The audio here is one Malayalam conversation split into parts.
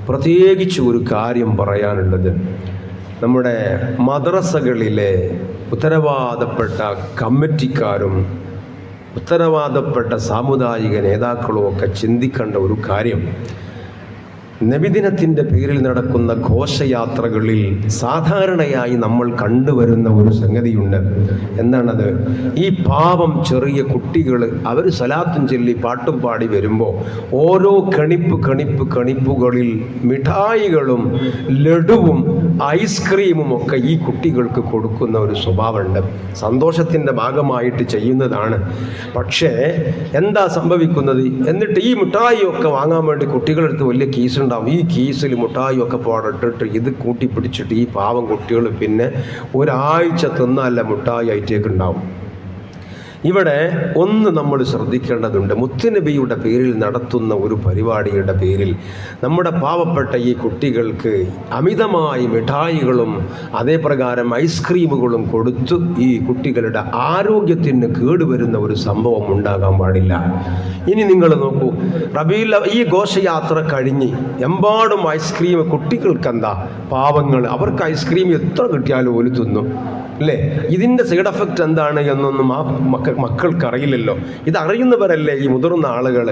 പ്രത്യേകിച്ച് ഒരു കാര്യം പറയാനുള്ളത്, നമ്മുടെ മദ്രസകളിലെ ഉത്തരവാദപ്പെട്ട കമ്മിറ്റിക്കാരും ഉത്തരവാദപ്പെട്ട സാമുദായിക നേതാക്കളും ഒക്കെ ചിന്തിക്കേണ്ട ഒരു കാര്യം, നബിദിനത്തിൻ്റെ പേരിൽ നടക്കുന്ന ഘോഷയാത്രകളിൽ സാധാരണയായി നമ്മൾ കണ്ടുവരുന്ന ഒരു സംഗതിയുണ്ട്. എന്താണത്? ഈ പാവം ചെറിയ കുട്ടികൾ അവർ സലാത്തും ചൊല്ലി പാട്ടും പാടി വരുമ്പോൾ ഓരോ കണിപ്പുകളിൽ മിഠായികളും ലഡുവും ഐസ്ക്രീമും ഒക്കെ ഈ കുട്ടികൾക്ക് കൊടുക്കുന്ന ഒരു സ്വഭാവമുണ്ട്. സന്തോഷത്തിൻ്റെ ഭാഗമായിട്ട് ചെയ്യുന്നതാണ്. പക്ഷേ എന്താ സംഭവിക്കുന്നത്? എന്നിട്ട് ഈ മിഠായിയൊക്കെ വാങ്ങാൻ വേണ്ടി കുട്ടികളെടുത്ത് വലിയ കീസുണ്ടാവും. ഈ കീസിൽ മിഠായിയൊക്കെ പാടിട്ടിട്ട് ഇത് കൂട്ടിപ്പിടിച്ചിട്ട് ഈ പാവം കുട്ടികൾ പിന്നെ ഒരാഴ്ച തിന്നല്ല മിഠായി ആയിട്ടേക്കുണ്ടാവും. ഇവിടെ ഒന്ന് നമ്മൾ ശ്രദ്ധിക്കേണ്ടതുണ്ട്. മുത്തുനബിയുടെ പേരിൽ നടത്തുന്ന ഒരു പരിപാടിയുടെ പേരിൽ നമ്മുടെ പാവപ്പെട്ട ഈ കുട്ടികൾക്ക് അമിതമായി മിഠായികളും അതേപ്രകാരം ഐസ്ക്രീമുകളും കൊടുത്ത് ഈ കുട്ടികളുടെ ആരോഗ്യത്തിന് കേടുവരുന്ന ഒരു സംഭവം ഉണ്ടാകാൻ പാടില്ല. ഇനി നിങ്ങൾ നോക്കൂ, ഈ ഘോഷയാത്ര കഴിഞ്ഞ് എമ്പാടും ഐസ്ക്രീം കുട്ടികൾക്കെന്താ, പാവങ്ങൾ അവർക്ക് ഐസ്ക്രീം എത്ര കിട്ടിയാലും ഓല് തിന്നും അല്ലേ? ഇതിൻ്റെ സൈഡ് എഫക്റ്റ് എന്താണ് എന്നൊന്നും ആ മക്കൾക്കറിയില്ലല്ലോ. ഇതറിയുന്നവരല്ലേ ഈ മുതിർന്ന ആളുകൾ.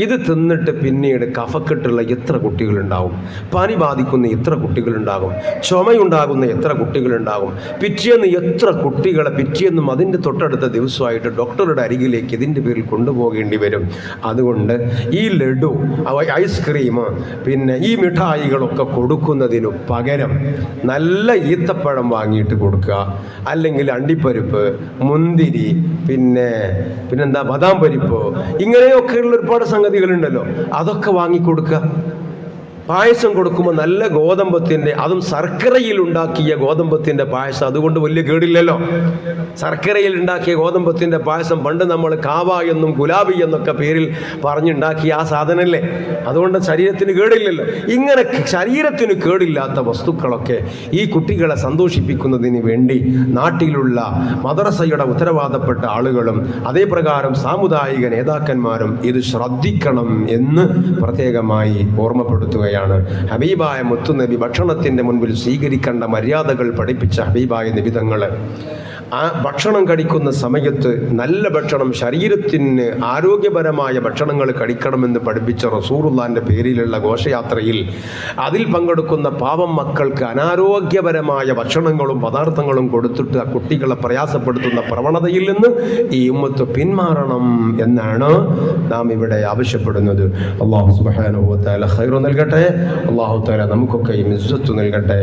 ഇത് തിന്നിട്ട് പിന്നീട് കഫക്കെട്ടുള്ള എത്ര കുട്ടികളുണ്ടാവും, പനി ബാധിക്കുന്ന എത്ര കുട്ടികളുണ്ടാകും, ചുമയുണ്ടാകുന്ന എത്ര കുട്ടികളുണ്ടാകും, പിറ്റേന്ന് എത്ര കുട്ടികളെ പിറ്റേന്നും അതിൻ്റെ തൊട്ടടുത്ത ദിവസമായിട്ട് ഡോക്ടറുടെ അരികിലേക്ക് ഇതിൻ്റെ പേരിൽ കൊണ്ടുപോകേണ്ടി വരും. അതുകൊണ്ട് ഈ ലഡു, ഐസ്ക്രീം, പിന്നെ ഈ മിഠായികളൊക്കെ കൊടുക്കുന്നതിനു പകരം നല്ല ഈത്തപ്പഴം വാങ്ങിയിട്ട് കൊടുക്കുക, അല്ലെങ്കിൽ അണ്ടിപ്പരിപ്പ്, മുന്തിരി, പിന്നെന്താ ബദാം പരിപ്പ്, ഇങ്ങനെയൊക്കെയുള്ള ഒരുപാട് സംഗതികളുണ്ടല്ലോ, അതൊക്കെ വാങ്ങിക്കൊടുക്കുക. പായസം കൊടുക്കുമ്പോൾ നല്ല ഗോതമ്പത്തിൻ്റെ, അതും ശർക്കരയിൽ ഉണ്ടാക്കിയ ഗോതമ്പത്തിൻ്റെ പായസം, അതുകൊണ്ട് വലിയ കേടില്ലല്ലോ. ശർക്കരയിൽ ഉണ്ടാക്കിയ ഗോതമ്പത്തിൻ്റെ പായസം പണ്ട് നമ്മൾ കാവ എന്നും ഗുലാബി എന്നൊക്കെ പേരിൽ പറഞ്ഞുണ്ടാക്കിയ ആ സാധനമല്ലേ, അതുകൊണ്ട് ശരീരത്തിന് കേടില്ലല്ലോ. ഇങ്ങനെ ശരീരത്തിന് കേടില്ലാത്ത വസ്തുക്കളൊക്കെ ഈ കുട്ടികളെ സന്തോഷിപ്പിക്കുന്നതിന് വേണ്ടി നാട്ടിലുള്ള മദ്രസയുടെ ഉത്തരവാദപ്പെട്ട ആളുകളും അതേപ്രകാരം സാമുദായിക നേതാക്കന്മാരും ഇത് ശ്രദ്ധിക്കണം എന്ന് പ്രത്യേകമായി ഓർമ്മപ്പെടുത്തുകയാണ്. ഹബീബായ മുത്തുനബി ഭക്ഷണത്തിൻ്റെ മുൻപിൽ സ്വീകരിക്കേണ്ട മര്യാദകൾ പഠിപ്പിച്ച ഹബീബായ നബിതങ്ങൾ ആ ഭക്ഷണം കഴിക്കുന്ന സമയത്ത് നല്ല ഭക്ഷണം, ശരീരത്തിന് ആരോഗ്യപരമായ ഭക്ഷണങ്ങൾ കഴിക്കണമെന്ന് പഠിപ്പിച്ച റസൂലുള്ളാഹിൻ്റെ പേരിലുള്ള ഘോഷയാത്രയിൽ അതിൽ പങ്കെടുക്കുന്ന പാവം മക്കൾക്ക് അനാരോഗ്യപരമായ ഭക്ഷണങ്ങളും പദാർത്ഥങ്ങളും കൊടുത്തിട്ട് ആ കുട്ടികളെ പ്രയാസപ്പെടുത്തുന്ന പ്രവണതയിൽ നിന്ന് ഈ ഉമ്മത്ത് പിന്മാറണം എന്നാണ് നാം ഇവിടെ ആവശ്യപ്പെടുന്നത്. അല്ലാഹു സുബ്ഹാനഹു വ തആല ഖൈർ നൽകട്ടെ. അല്ലാഹു തആല നമുക്കൊക്കെ ഇസ്സത്ത് നൽകട്ടെ.